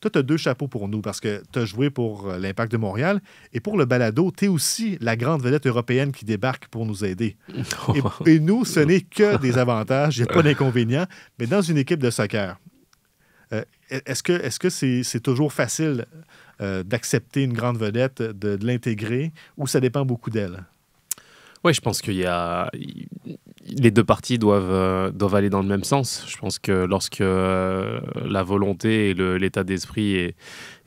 toi, tu as deux chapeaux pour nous parce que tu as joué pour l'Impact de Montréal et pour le balado, tu es aussi la grande vedette européenne qui débarque pour nous aider. Et nous, ce n'est que des avantages, il n'y a pas d'inconvénients, mais dans une équipe de soccer, est-ce que c'est toujours facile d'accepter une grande vedette, de l'intégrer, ou ça dépend beaucoup d'elle? Oui, je pense les deux parties doivent aller dans le même sens. Je pense que lorsque la volonté et l'état d'esprit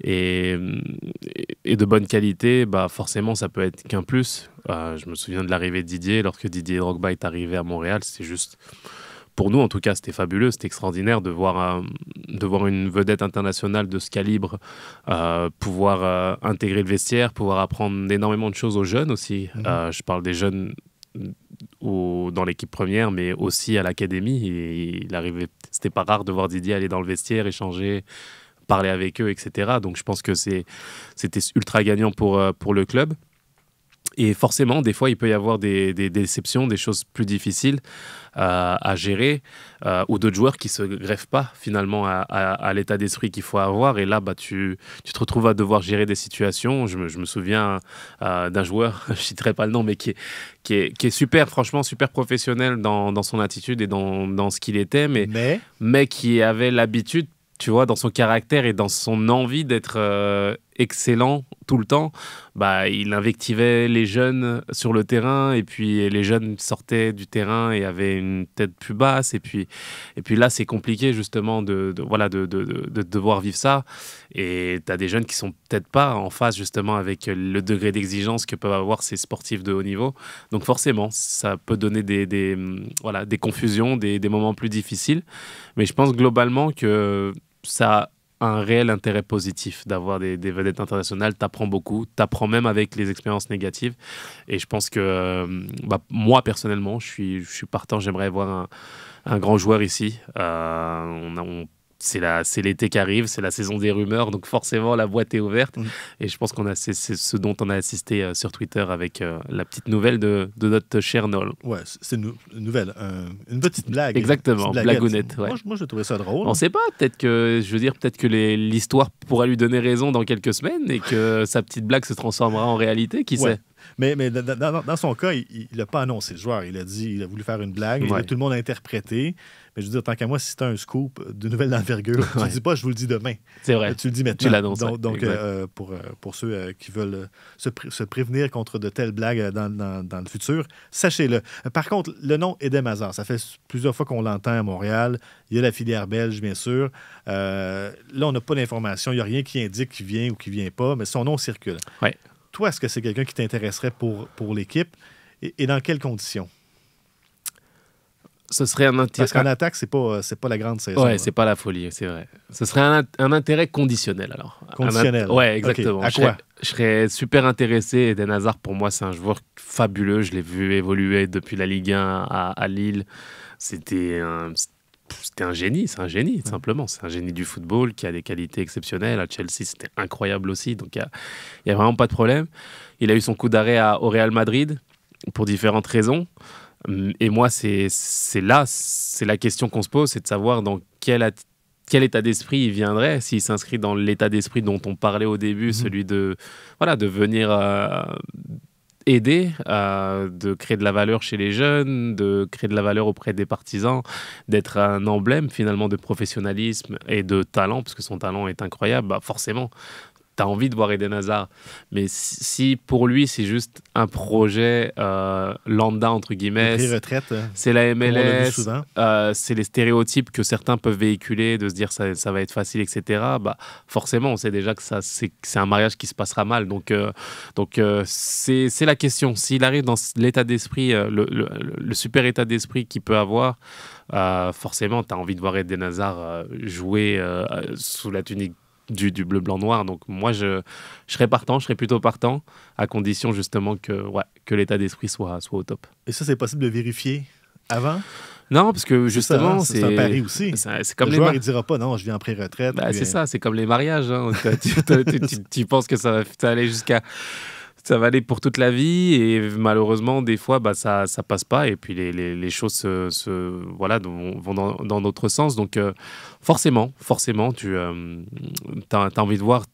est de bonne qualité, bah forcément, ça peut être qu'un plus. Je me souviens de l'arrivée de Didier. Lorsque Didier Drogba est arrivé à Montréal, c'était juste... Pour nous, en tout cas, c'était fabuleux, c'était extraordinaire de voir une vedette internationale de ce calibre pouvoir intégrer le vestiaire, pouvoir apprendre énormément de choses aux jeunes aussi. Je parle des jeunes dans l'équipe première, mais aussi à l'académie. Et c'était pas rare de voir Didier aller dans le vestiaire, échanger, parler avec eux, etc. Donc je pense que c'était ultra gagnant pour le club. Et forcément, des fois, il peut y avoir des déceptions, des choses plus difficiles à gérer, ou d'autres joueurs qui ne se greffent pas finalement à l'état d'esprit qu'il faut avoir. Et là, bah, tu te retrouves à devoir gérer des situations. Je me souviens d'un joueur, je ne citerai pas le nom, mais qui est super, franchement, super professionnel dans son attitude et dans ce qu'il était, mais qui avait l'habitude, tu vois, dans son caractère et dans son envie d'être excellent tout le temps, bah, il invectivait les jeunes sur le terrain et puis les jeunes sortaient du terrain et avaient une tête plus basse et puis là c'est compliqué justement de devoir vivre ça et tu as des jeunes qui sont peut-être pas en phase justement avec le degré d'exigence que peuvent avoir ces sportifs de haut niveau, donc forcément ça peut donner des confusions, des moments plus difficiles, mais je pense globalement que ça un réel intérêt positif d'avoir des vedettes internationales. T'apprends beaucoup, t'apprends même avec les expériences négatives. Et je pense que moi, personnellement, je suis partant. J'aimerais voir un grand joueur ici. C'est l'été qui arrive, c'est la saison des rumeurs, donc forcément la boîte est ouverte. Et je pense c'est ce dont on a assisté sur Twitter avec la petite nouvelle de notre cher Noel. Ouais, c'est une nouvelle, une petite blague. Exactement, blagounette. Ouais. Moi, j'ai trouvé ça drôle. On ne sait pas, peut-être que l'histoire pourra lui donner raison dans quelques semaines et que sa petite blague se transformera en réalité, qui sait. Mais dans son cas, il n'a pas annoncé le joueur. Il a voulu faire une blague. Et tout le monde a interprété. Mais je veux dire, tant qu'à moi, si c'est un scoop de nouvelle d'envergure, tu ne dis pas « je vous le dis demain ». C'est vrai. Tu le dis maintenant. Tu l'annonces. Donc pour ceux qui veulent se prévenir contre de telles blagues dans le futur, sachez-le. Par contre, le nom Eden Hazard, ça fait plusieurs fois qu'on l'entend à Montréal. Il y a la filière belge, bien sûr. Là, on n'a pas d'informations. Il n'y a rien qui indique qu'il vient ou qu'il ne vient pas, mais son nom circule. Ouais. Toi, est-ce que c'est quelqu'un qui t'intéresserait pour l'équipe et dans quelles conditions? Ce serait un intérêt... Parce qu'en attaque, c'est pas la grande saison. Ouais, c'est pas la folie, c'est vrai. Ce serait un intérêt conditionnel, alors. Conditionnel? Ouais, exactement. Okay. À quoi? Je serais super intéressé. Eden Hazard, pour moi, c'est un joueur fabuleux. Je l'ai vu évoluer depuis la Ligue 1 à Lille. C'était un génie, c'est un génie, tout simplement. C'est un génie du football qui a des qualités exceptionnelles. À Chelsea, c'était incroyable aussi. Donc, il n'y a vraiment pas de problème. Il a eu son coup d'arrêt au Real Madrid pour différentes raisons. Et moi, c'est la question qu'on se pose, c'est de savoir dans quel état d'esprit il viendrait, s'il s'inscrit dans l'état d'esprit dont on parlait au début, celui de venir aider, de créer de la valeur chez les jeunes, de créer de la valeur auprès des partisans, d'être un emblème finalement de professionnalisme et de talent, parce que son talent est incroyable, bah forcément. T'as envie de voir Eden Hazard, mais si pour lui c'est juste un projet lambda entre guillemets, c'est la MLS, c'est les stéréotypes que certains peuvent véhiculer, de se dire ça va être facile, etc. Bah forcément on sait déjà que c'est un mariage qui se passera mal, donc c'est la question. S'il arrive dans l'état d'esprit, le super état d'esprit qu'il peut avoir, forcément t'as envie de voir Eden Hazard jouer sous la tunique du bleu, blanc, noir. Donc moi, je serais partant, je serais plutôt partant, à condition justement que l'état d'esprit soit au top. Et ça, c'est possible de vérifier avant? Non, parce que justement, c'est un pari aussi. C'est comme le joueur, il ne dira pas non, je viens en pré-retraite. C'est ça, c'est comme les mariages. Hein. Tu penses que ça va aller jusqu'à... ça va aller pour toute la vie et malheureusement des fois ça passe pas et puis les choses voilà vont dans notre sens donc forcément tu as envie de voir.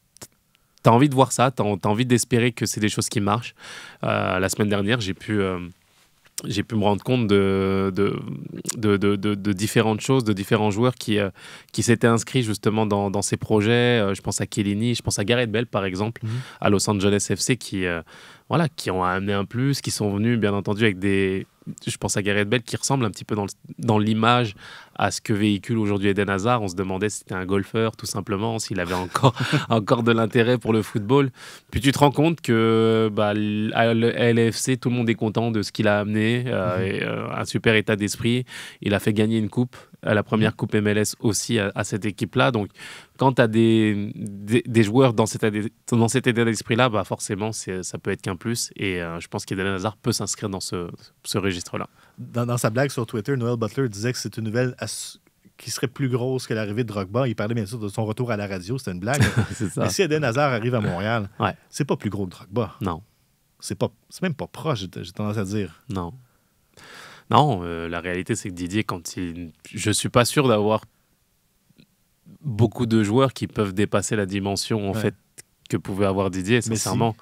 T'as envie de voir ça, t'as envie d'espérer que c'est des choses qui marchent. La semaine dernière, j'ai pu me rendre compte de différentes choses, de différents joueurs qui s'étaient inscrits justement dans ces projets. Je pense à Chiellini, je pense à Gareth Bale par exemple, à Los Angeles FC qui ont amené un plus, qui sont venus bien entendu avec des... Je pense à Gareth Bale qui ressemble un petit peu dans l'image à ce que véhicule aujourd'hui Eden Hazard. On se demandait si c'était un golfeur tout simplement, s'il avait encore de l'intérêt pour le football. Puis tu te rends compte que à LFC, tout le monde est content de ce qu'il a amené. Un super état d'esprit. Il a fait gagner une coupe, la première coupe MLS aussi à cette équipe-là. Donc quand tu as des joueurs dans cet état d'esprit-là, forcément ça peut être qu'un plus. Et je pense qu'Eden Hazard peut s'inscrire dans ce registre-là. Dans sa blague sur Twitter, Noel Butler disait que c'est une nouvelle qui serait plus grosse que l'arrivée de Drogba. Il parlait bien sûr de son retour à la radio, c'était une blague. C'est ça. Mais si Eden Hazard arrive à Montréal, c'est pas plus gros que Drogba. Non. C'est même pas proche, j'ai tendance à dire. Non. Non, la réalité, c'est que Didier, je suis pas sûr d'avoir beaucoup de joueurs qui peuvent dépasser la dimension en fait que pouvait avoir Didier, sincèrement.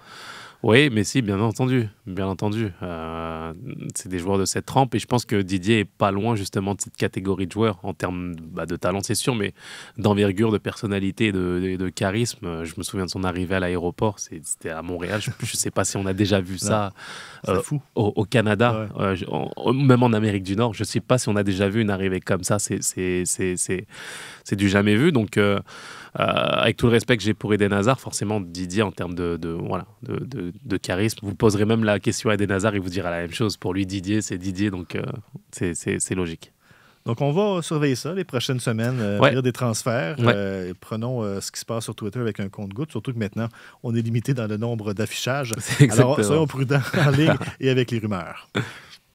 Oui, mais si, bien entendu. C'est des joueurs de cette trempe et je pense que Didier est pas loin justement de cette catégorie de joueurs en termes de talent, c'est sûr, mais d'envergure, de personnalité et de charisme. Je me souviens de son arrivée à l'aéroport, c'était à Montréal. Je sais pas si on a déjà vu ça fou. Au Canada, même en Amérique du Nord. Je sais pas si on a déjà vu une arrivée comme ça. C'est du jamais vu. Donc avec tout le respect que j'ai pour Eden Hazard, forcément Didier en termes de charisme, vous poserez même la question à Eden Hazard, il vous dira la même chose. Pour lui, Didier, c'est Didier, donc c'est logique. Donc, on va surveiller ça les prochaines semaines, lire des transferts. Prenons ce qui se passe sur Twitter avec un compte-gouttes, surtout que maintenant, on est limité dans le nombre d'affichages. Alors, soyons prudents en ligne et avec les rumeurs.